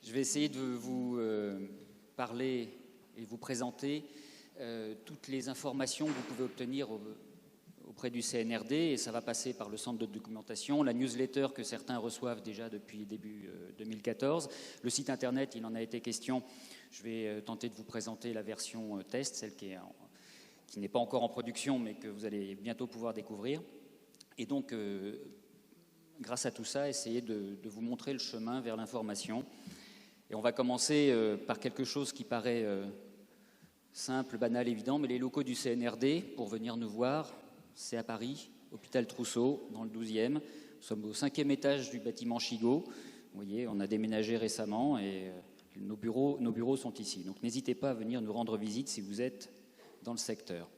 Je vais essayer de vous parler et vous présenter toutes les informations que vous pouvez obtenir auprès du CNRD, et ça va passer par le centre de documentation, la newsletter que certains reçoivent déjà depuis début 2014, le site internet, il en a été question. Je vais tenter de vous présenter la version test, celle qui n'est pas encore en production, mais que vous allez bientôt pouvoir découvrir. Et donc, grâce à tout ça, essayer de vous montrer le chemin vers l'information. Et on va commencer par quelque chose qui paraît simple, banal, évident, mais les locaux du CNRD, pour venir nous voir, c'est à Paris, hôpital Trousseau, dans le 12e. Nous sommes au 5e étage du bâtiment Chigot. Vous voyez, on a déménagé récemment et nos bureaux sont ici. Donc n'hésitez pas à venir nous rendre visite si vous êtes dans le secteur.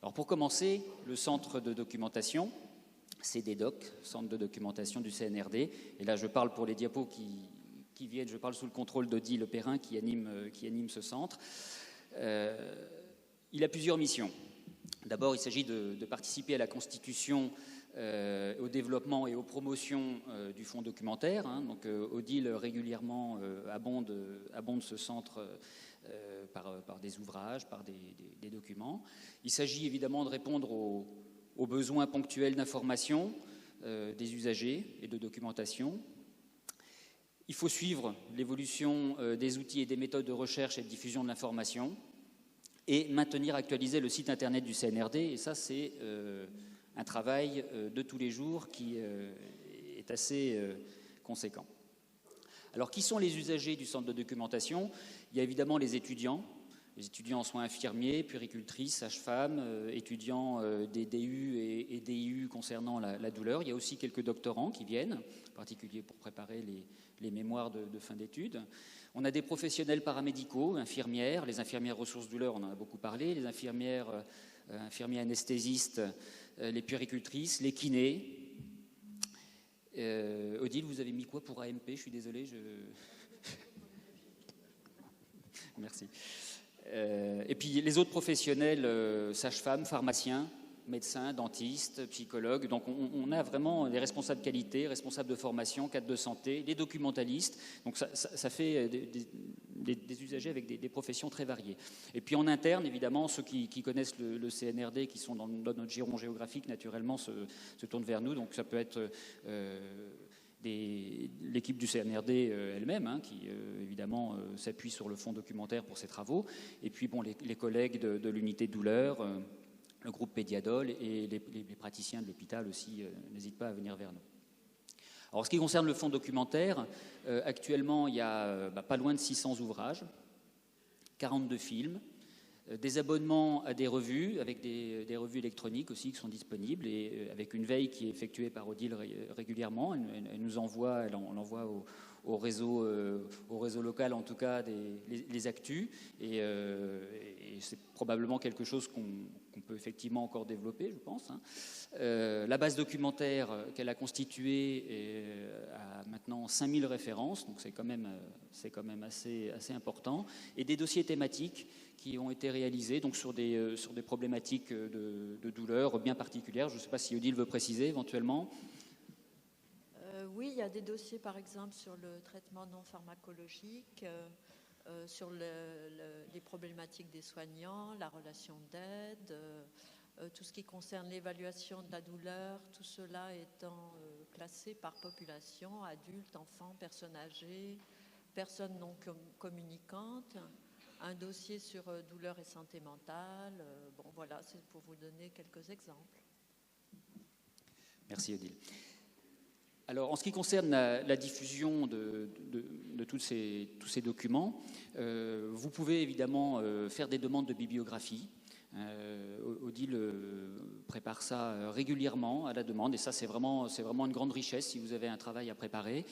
Alors pour commencer, le centre de documentation, CDDoc, centre de documentation du CNRD. Et là, je parle pour les diapos qui viennent, je parle sous le contrôle d'Odile Perrin qui anime ce centre. Il a plusieurs missions. D'abord, il s'agit de participer à la constitution, au développement et aux promotions du fonds documentaire. Donc, Odile régulièrement abonde ce centre par des ouvrages, par des documents. Il s'agit évidemment de répondre aux besoins ponctuels d'information des usagers et de documentation. Il faut suivre l'évolution des outils et des méthodes de recherche et de diffusion de l'information et maintenir actualisé le site internet du CNRD. Et ça, c'est un travail de tous les jours qui est assez conséquent. Alors, qui sont les usagers du centre de documentation? Il y a évidemment les étudiants en soins infirmiers, puéricultrices, sages-femmes, étudiants des DU et DIU concernant la douleur. Il y a aussi quelques doctorants qui viennent, en particulier pour préparer les mémoires de fin d'études. On a des professionnels paramédicaux, infirmières, les infirmières ressources douleurs, on en a beaucoup parlé, les infirmiers anesthésistes, les puéricultrices, les kinés. Odile, vous avez mis quoi pour AMP? Je suis désolé. Merci. Et puis les autres professionnels, sages-femmes, pharmaciens, médecins, dentistes, psychologues. Donc on a vraiment des responsables qualité, responsables de formation, cadres de santé, les documentalistes. Donc ça fait des usagers avec des professions très variées. Et puis en interne, évidemment, ceux qui connaissent le CNRD, qui sont dans notre giron géographique, naturellement, se tournent vers nous. Donc ça peut être l'équipe du CNRD elle-même, qui évidemment s'appuie sur le fonds documentaire pour ses travaux. Et puis bon, les collègues de l'unité de douleur, le groupe Pédiadol et les praticiens de l'hôpital aussi n'hésitent pas à venir vers nous. Alors, en ce qui concerne le fonds documentaire, actuellement, il y a pas loin de 600 ouvrages, 42 films, des abonnements à des revues, avec des revues électroniques aussi qui sont disponibles, et avec une veille qui est effectuée par Odile régulièrement. Elle nous envoie, on l'envoie au réseau local, en tout cas, les actus, et c'est probablement quelque chose qu'on peut effectivement encore développer, je pense. La base documentaire qu'elle a constituée a maintenant 5000 références, donc c'est quand même assez important, et des dossiers thématiques qui ont été réalisés donc sur des problématiques de douleur bien particulières. Je ne sais pas si Odile veut préciser éventuellement. Oui, il y a des dossiers par exemple sur le traitement non pharmacologique, sur les problématiques des soignants, la relation d'aide, tout ce qui concerne l'évaluation de la douleur, tout cela étant classé par population, adultes, enfants, personnes âgées, personnes non communicantes. Un dossier sur douleur et santé mentale. Bon, voilà, c'est pour vous donner quelques exemples. Merci Odile. Alors, en ce qui concerne la diffusion de tous ces documents, vous pouvez évidemment faire des demandes de bibliographie. Odile prépare ça régulièrement à la demande, et ça c'est vraiment une grande richesse si vous avez un travail à préparer.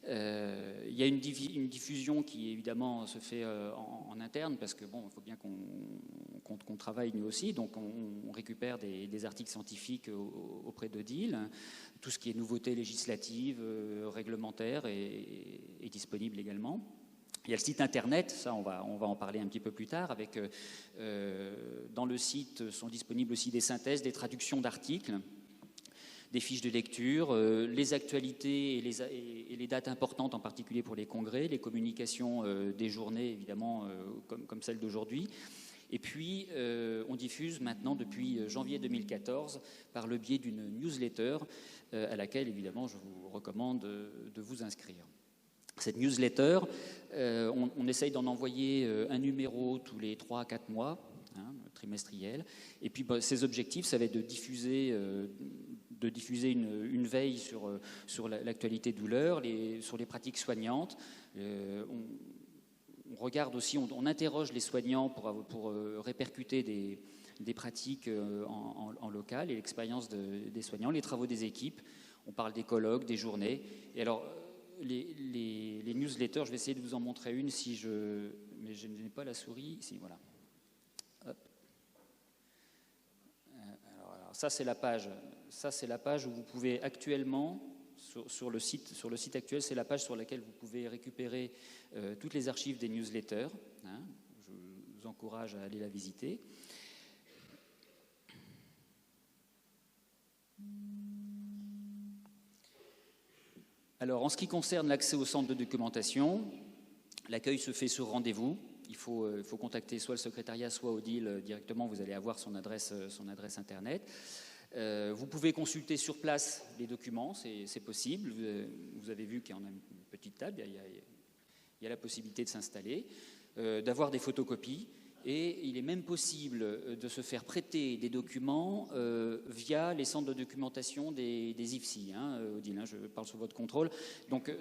Il y a une diffusion qui évidemment se fait en interne, parce que bon, il faut bien qu'on travaille nous aussi, donc on récupère des articles scientifiques auprès d'Odile. Tout ce qui est nouveautés législatives, réglementaires est disponible également. Il y a le site internet, ça on va en parler un petit peu plus tard, avec dans le site sont disponibles aussi des synthèses, des traductions d'articles, des fiches de lecture, les actualités et les dates importantes, en particulier pour les congrès, les communications des journées, évidemment, comme celle d'aujourd'hui. Et puis, on diffuse maintenant, depuis janvier 2014, par le biais d'une newsletter à laquelle, évidemment, je vous recommande de vous inscrire. Cette newsletter, on essaye d'en envoyer un numéro tous les 3 à 4 mois, trimestriel. Et puis, ces objectifs, ça va être de diffuser une veille sur l'actualité douleur, sur les pratiques soignantes. On regarde aussi, on interroge les soignants pour répercuter des pratiques en local et l'expérience des soignants, les travaux des équipes. On parle des colloques, des journées. Et alors, les newsletters, je vais essayer de vous en montrer une mais je n'ai pas la souris. Si, voilà. Hop. Alors, ça, c'est la page. Ça, c'est la page où vous pouvez actuellement, sur le site actuel, c'est la page sur laquelle vous pouvez récupérer toutes les archives des newsletters. Je vous encourage à aller la visiter. Alors, en ce qui concerne l'accès au centre de documentation, l'accueil se fait sur rendez-vous. Il faut contacter soit le secrétariat, soit Odile directement. Vous allez avoir son adresse Internet. Vous pouvez consulter sur place les documents, c'est possible. Vous avez vu qu'il y en a une petite table, il y a la possibilité de s'installer, d'avoir des photocopies. Et il est même possible de se faire prêter des documents via les centres de documentation des IFSI, Odile, je parle sous votre contrôle. Donc,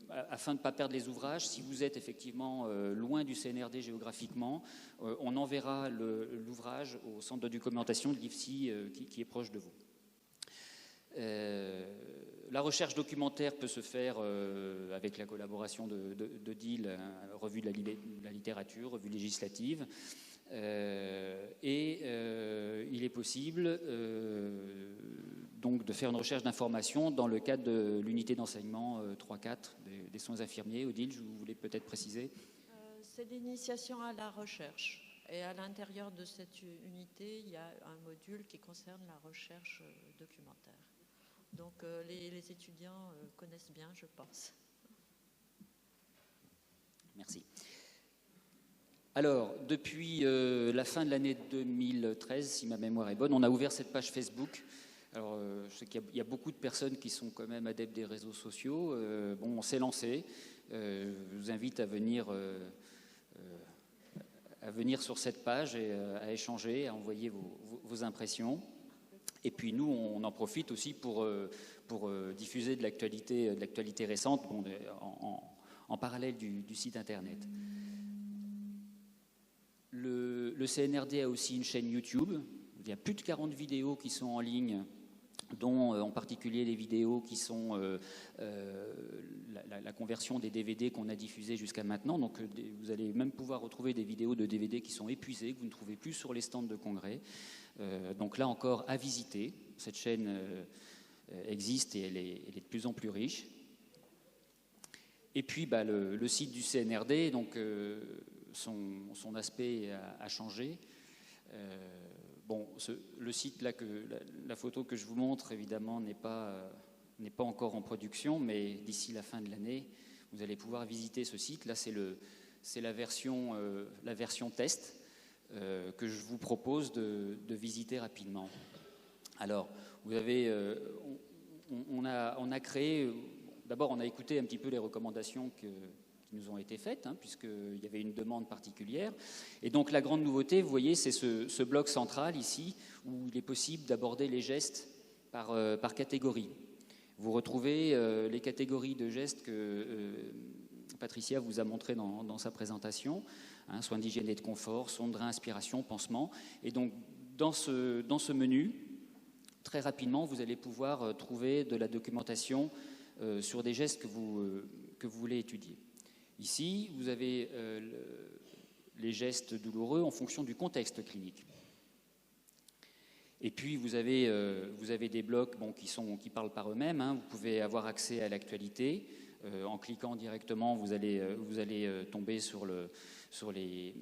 afin de ne pas perdre les ouvrages, si vous êtes effectivement loin du CNRD géographiquement, on enverra l'ouvrage au centre de documentation de l'IFSI qui est proche de vous. La recherche documentaire peut se faire avec la collaboration de DIL, revue de la littérature, revue législative, et il est possible donc de faire une recherche d'information dans le cadre de l'unité d'enseignement 3-4 des soins infirmiers. Odile, je voulais peut-être préciser. C'est l'initiation à la recherche. Et à l'intérieur de cette unité, il y a un module qui concerne la recherche documentaire. Donc les étudiants connaissent bien, je pense. Merci. Alors, depuis la fin de l'année 2013, si ma mémoire est bonne, on a ouvert cette page Facebook. Alors, je sais qu'il y a beaucoup de personnes qui sont quand même adeptes des réseaux sociaux. On s'est lancé. Je vous invite à venir sur cette page et à échanger, à envoyer vos impressions. Et puis nous, on en profite aussi pour diffuser de l'actualité récente en parallèle du site Internet. Le CNRD a aussi une chaîne YouTube. Il y a plus de 40 vidéos qui sont en ligne, dont en particulier les vidéos qui sont la conversion des DVD qu'on a diffusées jusqu'à maintenant. Donc vous allez même pouvoir retrouver des vidéos de DVD qui sont épuisées, que vous ne trouvez plus sur les stands de congrès. Donc là encore, à visiter. Cette chaîne existe et elle est de plus en plus riche. Et puis le site du CNRD, donc son aspect a changé. Le site là, la photo que je vous montre, évidemment, n'est pas encore en production, mais d'ici la fin de l'année, vous allez pouvoir visiter ce site. Là, c'est la version test que je vous propose de visiter rapidement. Alors, vous avez, on a créé. D'abord, on a écouté un petit peu les recommandations qui nous ont été faites, puisqu'il y avait une demande particulière. Et donc, la grande nouveauté, vous voyez, c'est ce bloc central ici, où il est possible d'aborder les gestes par catégorie. Vous retrouvez les catégories de gestes que Patricia vous a montré dans sa présentation, soins d'hygiène et de confort, sonde de réinspiration, pansement. Et donc, dans ce menu, très rapidement, vous allez pouvoir trouver de la documentation sur des gestes que vous voulez étudier. Ici, vous avez les gestes douloureux en fonction du contexte clinique. Et puis, vous avez des blocs qui parlent par eux-mêmes. Vous pouvez avoir accès à l'actualité. En cliquant directement, vous allez tomber vous allez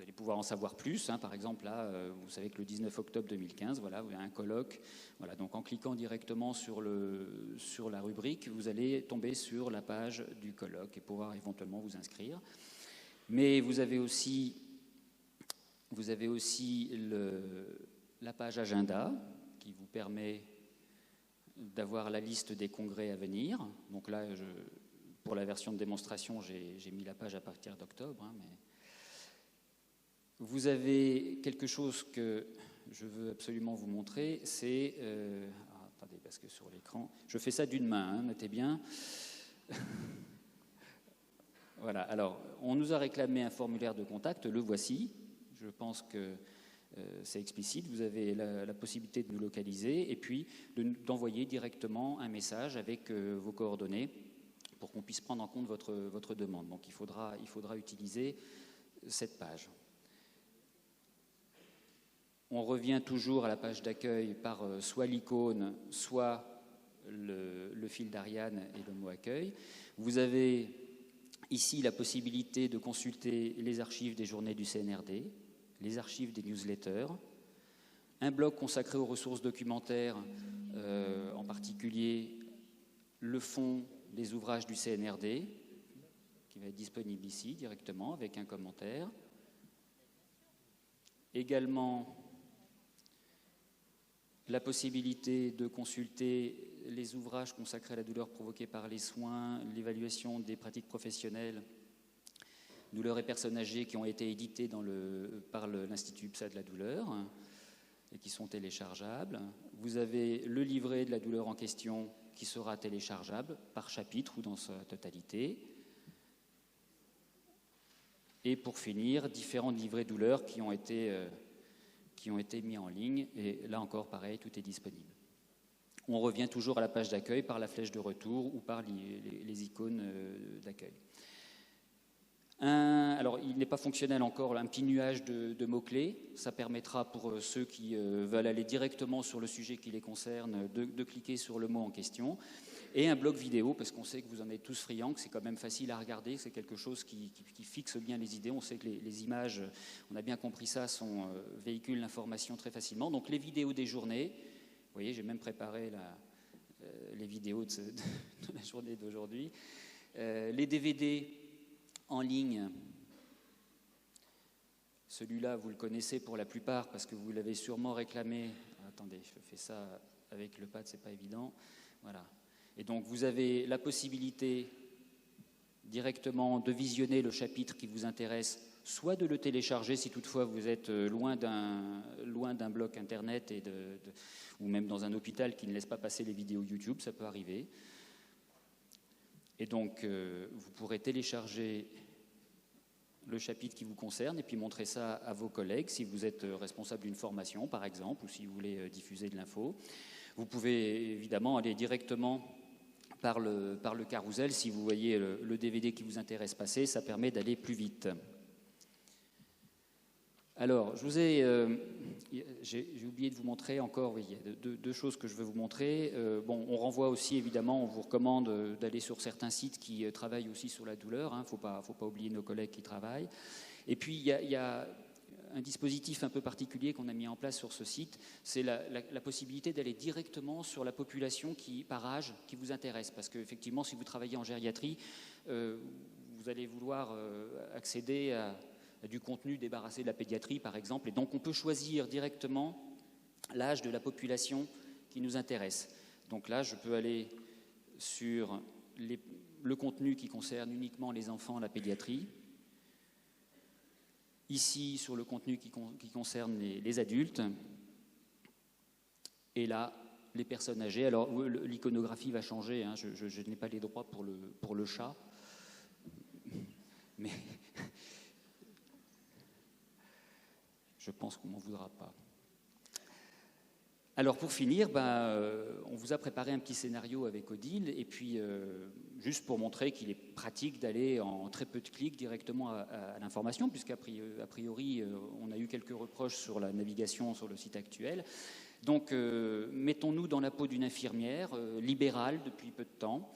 allez pouvoir en savoir plus. Par exemple, là, vous savez que le 19 octobre 2015, voilà, vous avez un colloque. Voilà, donc en cliquant directement sur la rubrique, vous allez tomber sur la page du colloque et pouvoir éventuellement vous inscrire. Mais vous avez aussi la page agenda qui vous permet d'avoir la liste des congrès à venir. Donc là, pour la version de démonstration, j'ai mis la page à partir d'octobre. Mais vous avez quelque chose que je veux absolument vous montrer, c'est... attendez, parce que sur l'écran... Je fais ça d'une main, notez bien. Voilà, alors, on nous a réclamé un formulaire de contact, le voici. Je pense que c'est explicite, vous avez la possibilité de nous localiser et puis d'envoyer directement un message avec vos coordonnées pour qu'on puisse prendre en compte votre demande. Donc il faudra utiliser cette page. On revient toujours à la page d'accueil par soit l'icône, soit le fil d'Ariane et le mot accueil. Vous avez ici la possibilité de consulter les archives des journées du CNRD, les archives des newsletters, un blog consacré aux ressources documentaires, en particulier le fond des ouvrages du CNRD, qui va être disponible ici directement avec un commentaire. Également, la possibilité de consulter les ouvrages consacrés à la douleur provoquée par les soins, l'évaluation des pratiques professionnelles, douleur et personnes âgées qui ont été édités par l'Institut UPSA de la douleur et qui sont téléchargeables. Vous avez le livret de la douleur en question qui sera téléchargeable par chapitre ou dans sa totalité. Et pour finir, différents livrets douleurs qui ont été mis en ligne. Et là encore, pareil, tout est disponible. On revient toujours à la page d'accueil par la flèche de retour ou par les icônes d'accueil. Alors, il n'est pas fonctionnel encore, un petit nuage de mots-clés. Ça permettra pour ceux qui veulent aller directement sur le sujet qui les concerne de cliquer sur le mot en question. Et un bloc vidéo, parce qu'on sait que vous en êtes tous friands, que c'est quand même facile à regarder, c'est quelque chose qui fixe bien les idées. On sait que les images, on a bien compris ça, véhiculent l'information très facilement. Donc les vidéos des journées, vous voyez, j'ai même préparé les vidéos de la journée d'aujourd'hui. Les DVD en ligne, celui-là, vous le connaissez pour la plupart parce que vous l'avez sûrement réclamé. Attendez, je fais ça avec le pad, c'est pas évident. Voilà. Et donc, vous avez la possibilité directement de visionner le chapitre qui vous intéresse, soit de le télécharger si toutefois vous êtes loin d'un bloc internet ou même dans un hôpital qui ne laisse pas passer les vidéos YouTube, ça peut arriver. Et donc, vous pourrez télécharger le chapitre qui vous concerne et puis montrer ça à vos collègues si vous êtes responsable d'une formation, par exemple, ou si vous voulez diffuser de l'info. Vous pouvez évidemment aller directement par le carrousel. Si vous voyez le DVD qui vous intéresse passer, ça permet d'aller plus vite. Alors, j'ai oublié de vous montrer encore, oui, il y a deux choses que je veux vous montrer. On renvoie aussi, évidemment, on vous recommande d'aller sur certains sites qui travaillent aussi sur la douleur. Il ne faut pas oublier nos collègues qui travaillent. Et puis, il y a un dispositif un peu particulier qu'on a mis en place sur ce site, c'est la possibilité d'aller directement sur la population par âge qui vous intéresse. Parce qu'effectivement, si vous travaillez en gériatrie, vous allez vouloir accéder à du contenu débarrassé de la pédiatrie, par exemple. Et donc, on peut choisir directement l'âge de la population qui nous intéresse. Donc là, je peux aller sur le contenu qui concerne uniquement les enfants, la pédiatrie. Ici, sur le contenu qui concerne les adultes. Et là, les personnes âgées. Alors, l'iconographie va changer. Hein. Je n'ai pas les droits pour le chat. Mais je pense qu'on ne m'en voudra pas. Alors pour finir, on vous a préparé un petit scénario avec Odile, et puis juste pour montrer qu'il est pratique d'aller en très peu de clics directement à l'information, puisqu'à priori, on a eu quelques reproches sur la navigation sur le site actuel. Donc mettons-nous dans la peau d'une infirmière libérale depuis peu de temps,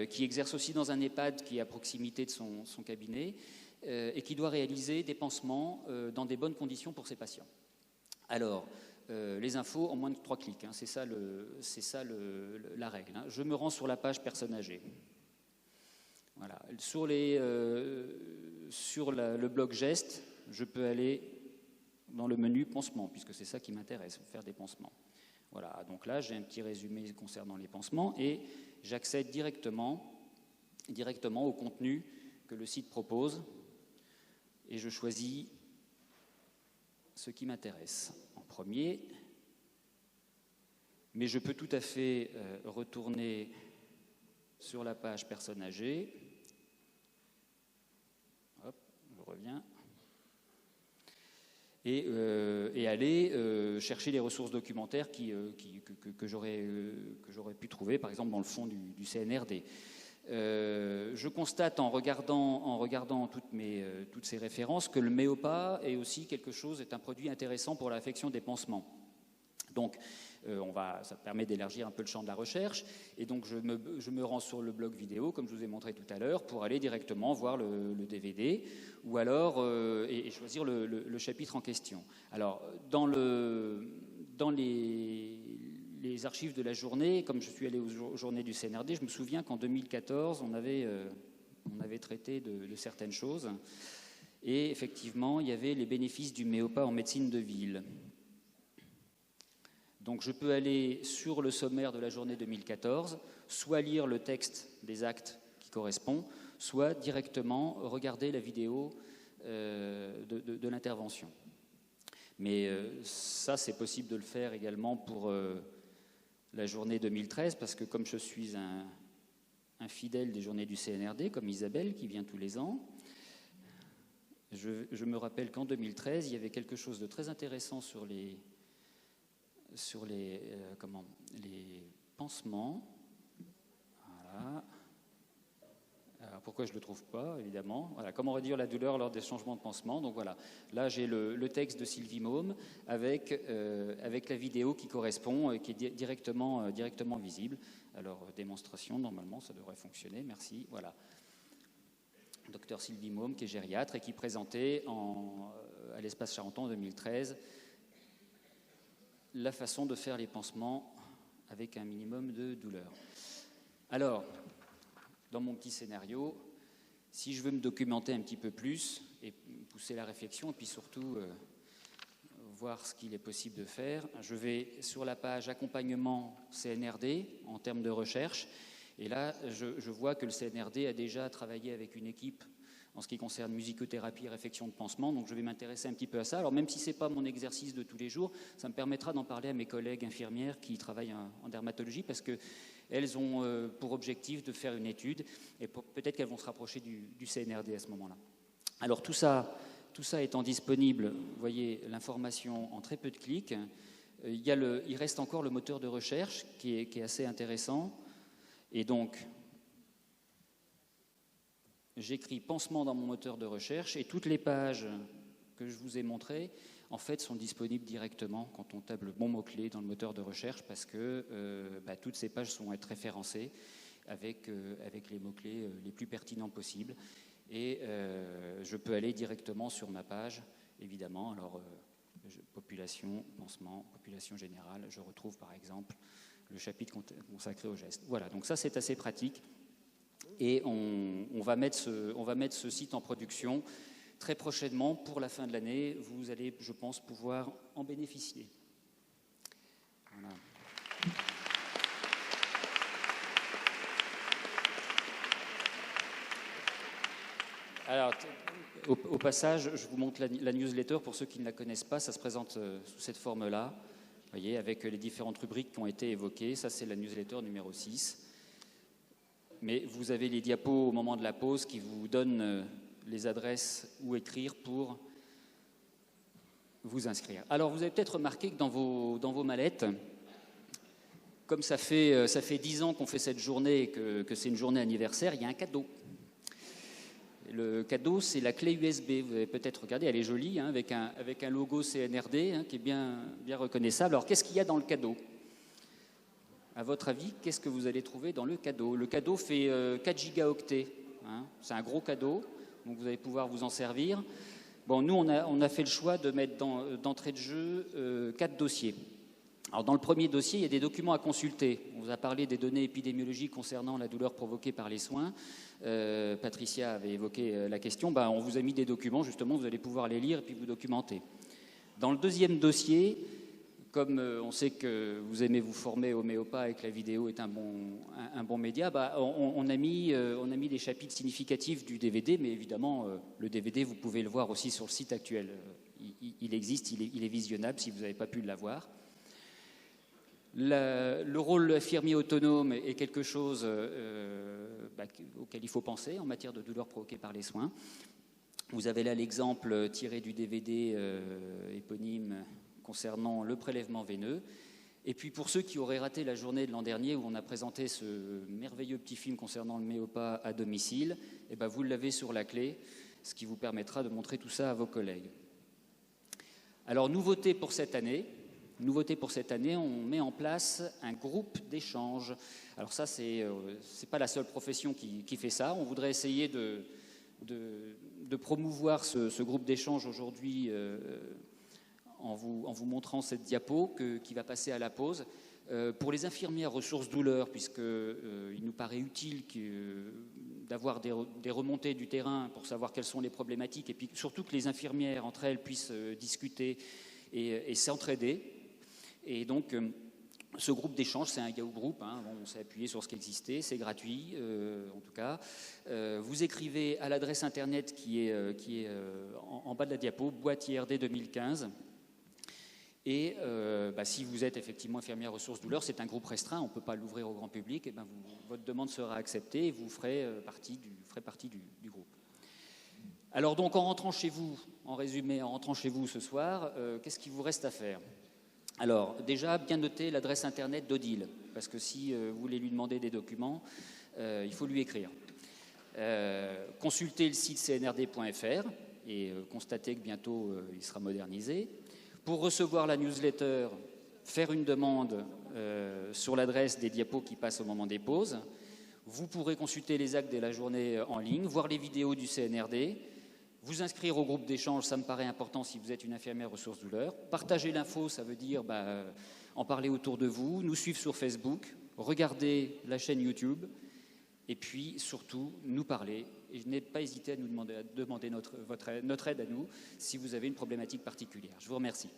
qui exerce aussi dans un EHPAD qui est à proximité de son cabinet, et qui doit réaliser des pansements dans des bonnes conditions pour ses patients. Alors, les infos en moins de 3 clics, hein, c'est ça la règle. Hein. Je me rends sur la page personnes âgées. Voilà. Sur le blog geste, je peux aller dans le menu pansement, puisque c'est ça qui m'intéresse, faire des pansements. Voilà, donc là j'ai un petit résumé concernant les pansements et j'accède directement au contenu que le site propose et je choisis ce qui m'intéresse en premier. Mais je peux tout à fait retourner sur la page personnes âgées. Hop, je reviens. Et aller chercher les ressources documentaires que j'aurais pu trouver, par exemple dans le fond du CNRD. Je constate en regardant toutes ces références que le Méopa est un produit intéressant pour l'affection des pansements. Donc, ça permet d'élargir un peu le champ de la recherche. Et donc, je me rends sur le blog vidéo, comme je vous ai montré tout à l'heure, pour aller directement voir le DVD ou alors et choisir le chapitre en question. Alors, dans les archives de la journée, comme je suis allé aux journées du CNRD, je me souviens qu'en 2014, on avait traité de certaines choses. Et effectivement, il y avait les bénéfices du Méopa en médecine de ville. Donc je peux aller sur le sommaire de la journée 2014, soit lire le texte des actes qui correspond, soit directement regarder la vidéo de l'intervention. Mais ça, c'est possible de le faire également pour la journée 2013, parce que comme je suis un fidèle des journées du CNRD, comme Isabelle, qui vient tous les ans, je me rappelle qu'en 2013, il y avait quelque chose de très intéressant sur les pansements. Voilà. Alors, pourquoi je ne le trouve pas, évidemment. Voilà. Comment réduire la douleur lors des changements de pansement. Donc voilà, là j'ai le texte de Sylvie Maume avec la vidéo qui correspond et qui est directement visible. Alors, démonstration, normalement, ça devrait fonctionner. Merci. Voilà. Docteur Sylvie Maume, qui est gériatre et qui présentait à l'Espace Charenton en 2013 la façon de faire les pansements avec un minimum de douleur. Alors, dans mon petit scénario, si je veux me documenter un petit peu plus et pousser la réflexion, et puis surtout voir ce qu'il est possible de faire, je vais sur la page accompagnement CNRD en termes de recherche, et là, je vois que le CNRD a déjà travaillé avec une équipe en ce qui concerne musicothérapie et réflexion de pansement, donc je vais m'intéresser un petit peu à ça. Alors même si ce n'est pas mon exercice de tous les jours, ça me permettra d'en parler à mes collègues infirmières qui travaillent en dermatologie, parce qu'elles ont pour objectif de faire une étude, et peut-être qu'elles vont se rapprocher du CNRD à ce moment-là. Alors tout ça étant disponible, vous voyez l'information en très peu de clics. Il reste encore le moteur de recherche qui est assez intéressant, et donc j'écris pansement dans mon moteur de recherche et toutes les pages que je vous ai montrées, en fait, sont disponibles directement quand on tape le bon mot-clé dans le moteur de recherche, parce que toutes ces pages sont être référencées avec les mots-clés les plus pertinents possibles. Et je peux aller directement sur ma page, évidemment. Alors, population, pansement, population générale, je retrouve par exemple le chapitre consacré au geste. Voilà, donc ça c'est assez pratique. Et on va mettre ce site en production très prochainement. Pour la fin de l'année, vous allez, je pense, pouvoir en bénéficier. Voilà. Alors, au passage, je vous montre la newsletter. Pour ceux qui ne la connaissent pas, ça se présente sous cette forme-là, vous voyez, avec les différentes rubriques qui ont été évoquées. Ça, c'est la newsletter numéro 6. Mais vous avez les diapos au moment de la pause qui vous donnent les adresses où écrire pour vous inscrire. Alors, vous avez peut-être remarqué que dans vos mallettes, comme ça fait 10 ans qu'on fait cette journée et que c'est une journée anniversaire, il y a un cadeau. Le cadeau, c'est la clé USB. Vous avez peut-être regardé, elle est jolie, hein, avec un logo CNRD hein, qui est bien reconnaissable. Alors, qu'est-ce qu'il y a dans le cadeau ? À votre avis, qu'est-ce que vous allez trouver dans le cadeau ? Le cadeau fait 4 gigaoctets. Hein, c'est un gros cadeau. donc vous allez pouvoir vous en servir. Bon, nous, on a fait le choix de mettre d'entrée de jeu 4 dossiers. Alors, dans le premier dossier, il y a des documents à consulter. On vous a parlé des données épidémiologiques concernant la douleur provoquée par les soins. Patricia avait évoqué la question. On vous a mis des documents, justement, vous allez pouvoir les lire et puis vous documenter. Dans le deuxième dossier, comme on sait que vous aimez vous former au Méopa et que la vidéo est un bon média, on a mis des chapitres significatifs du DVD, mais évidemment, le DVD, vous pouvez le voir aussi sur le site actuel. Il existe, il est visionnable si vous n'avez pas pu l'avoir. Le rôle infirmier autonome est quelque chose auquel il faut penser en matière de douleur provoquée par les soins. Vous avez là l'exemple tiré du DVD éponyme concernant le prélèvement veineux. Et puis pour ceux qui auraient raté la journée de l'an dernier où on a présenté ce merveilleux petit film concernant le Méopa à domicile, vous l'avez sur la clé, ce qui vous permettra de montrer tout ça à vos collègues. Alors, nouveauté pour cette année, on met en place un groupe d'échange. Alors ça, c'est pas la seule profession qui fait ça. On voudrait essayer de promouvoir ce groupe d'échange aujourd'hui en vous montrant cette diapo qui va passer à la pause. Pour les infirmières ressources douleurs, puisqu'il nous paraît utile d'avoir des remontées du terrain pour savoir quelles sont les problématiques, et puis surtout que les infirmières entre elles puissent discuter et s'entraider. Et donc, ce groupe d'échange, c'est un Yahoo Group, on s'est appuyé sur ce qui existait, c'est gratuit en tout cas. Vous écrivez à l'adresse internet qui est en bas de la diapo, boîte IRD 2015. Et si vous êtes effectivement infirmière ressources douleurs, c'est un groupe restreint, on ne peut pas l'ouvrir au grand public, et votre demande sera acceptée et vous ferez partie du groupe. Alors donc, en rentrant chez vous, en résumé, en rentrant chez vous ce soir, qu'est-ce qu'il vous reste à faire ? Alors, déjà, bien noter l'adresse internet d'Odile, parce que si vous voulez lui demander des documents, il faut lui écrire. Consultez le site cnrd.fr et constatez que bientôt il sera modernisé. Pour recevoir la newsletter, faire une demande sur l'adresse des diapos qui passent au moment des pauses. Vous pourrez consulter les actes de la journée en ligne, voir les vidéos du CNRD. Vous inscrire au groupe d'échange, ça me paraît important si vous êtes une infirmière ressources douleurs. Partager l'info, ça veut dire en parler autour de vous, nous suivre sur Facebook, regarder la chaîne YouTube, et puis surtout nous parler. Et je n'ai pas hésité à demander notre aide à nous si vous avez une problématique particulière. Je vous remercie.